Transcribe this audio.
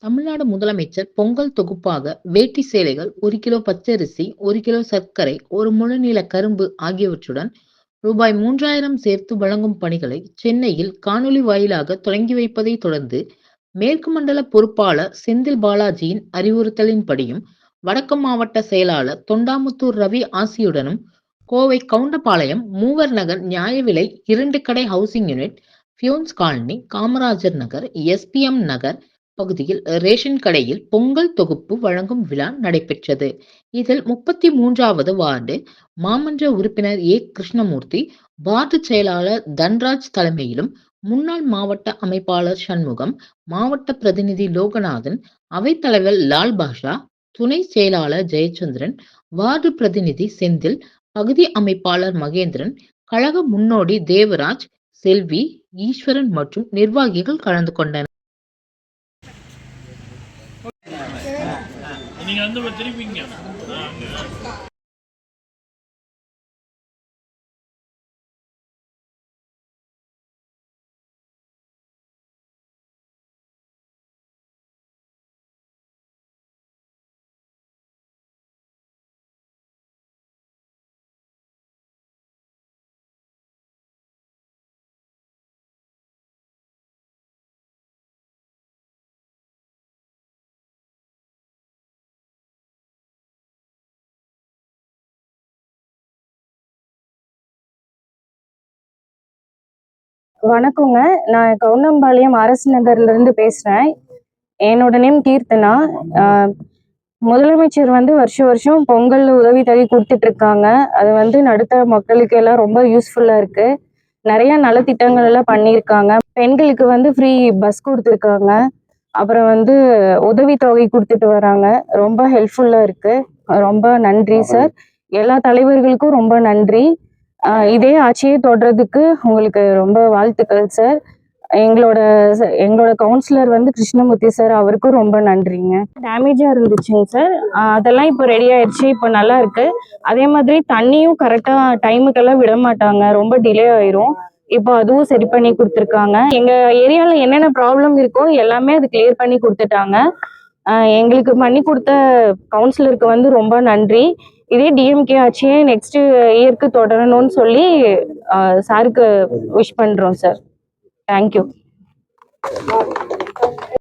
தமிழ்நாடு முதலமைச்சர் பொங்கல் தொகுப்பாக வேட்டி சேலைகள், 1 கிலோ பச்சரிசி, 1 கிலோ சர்க்கரை, 1 முழ நீள கரும்பு ஆகியவற்றுடன் ரூபாய் 3000 சேர்த்து வழங்கும் பணிகளை சென்னையில் காணொலி வாயிலாக தொடங்கி வைப்பதை தொடர்ந்து, மேற்கு மண்டல பொறுப்பாளர் செந்தில் பாலாஜியின் அறிவுறுத்தலின்படியும், வடக்கு மாவட்ட செயலாளர் தொண்டாமுத்தூர் ரவி ஆசியுடனும், கோவை கவுண்டபாளையம் மூவர் நகர் நியாய விலை 2 கடை housing unit, peons colony, Kamarajar Nagar, SPM நகர் பகுதியில் ரேஷன் கடையில் பொங்கல் தொகுப்பு வழங்கும் விழா நடைபெற்றது. இதில் 33வது வார்டு மாமன்ற உறுப்பினர் ஏ. கிருஷ்ணமூர்த்தி, வார்டு செயலாளர் தன்ராஜ் தலைமையிலும், முன்னாள் மாவட்ட அமைப்பாளர் சண்முகம், மாவட்ட பிரதிநிதி லோகநாதன், அவைத்தலைவர் லால் பாஷா, துணை செயலாளர் ஜெயச்சந்திரன், வார்டு பிரதிநிதி செந்தில், பகுதி அமைப்பாளர் மகேந்திரன், கழக முன்னோடி தேவராஜ், செல்வி, ஈஸ்வரன் மற்றும் நிர்வாகிகள் கலந்து கொண்டனர். நீங்க வந்து திருப்பிங்க. வணக்கங்க. நான் கவுண்டம்பாளையம் அரசு நகர்ல இருந்து பேசுறேன். என்னோட நேம் கீர்த்தனா. முதலமைச்சர் வருஷம் பொங்கல் உதவித்தொகை கொடுத்துட்டு இருக்காங்க. அது நடுத்தர மக்களுக்கு எல்லாம் ரொம்ப யூஸ்ஃபுல்லா இருக்கு. நிறைய நலத்திட்டங்கள் எல்லாம் பண்ணியிருக்காங்க. பெண்களுக்கு ஃப்ரீ பஸ் கொடுத்துருக்காங்க. அப்புறம் உதவித்தொகை கொடுத்துட்டு வராங்க. ரொம்ப ஹெல்ப்ஃபுல்லா இருக்கு. ரொம்ப நன்றி சார். எல்லா தலைவர்களுக்கும் ரொம்ப நன்றி. இதே ஆட்சியை தொடர்றதுக்கு உங்களுக்கு ரொம்ப வாழ்த்துக்கள் சார். எங்களோட கவுன்சிலர் கிருஷ்ணமூர்த்தி சார், அவருக்கும் ரொம்ப நன்றிங்க. டேமேஜா இருந்துச்சுங்க சார், அதெல்லாம் இப்போ ரெடி ஆயிடுச்சு. இப்போ நல்லா இருக்கு. அதே மாதிரி தண்ணியும் கரெக்டா டைமுக்கெல்லாம் விட மாட்டாங்க, ரொம்ப டிலே ஆயிரும். இப்போ அதுவும் சரி பண்ணி கொடுத்துருக்காங்க. எங்க ஏரியால என்னென்ன ப்ராப்ளம் இருக்கோ எல்லாமே அது கிளியர் பண்ணி கொடுத்துட்டாங்க. எங்களுக்கு பண்ணி கொடுத்த கவுன்சிலருக்கு ரொம்ப நன்றி. இதே டிஎம்கே ஆட்சியே நெக்ஸ்ட் இயருக்கு தொடரணும்னு சொல்லி சாருக்கு விஷ் பண்றோம் சார். தேங்க்யூ.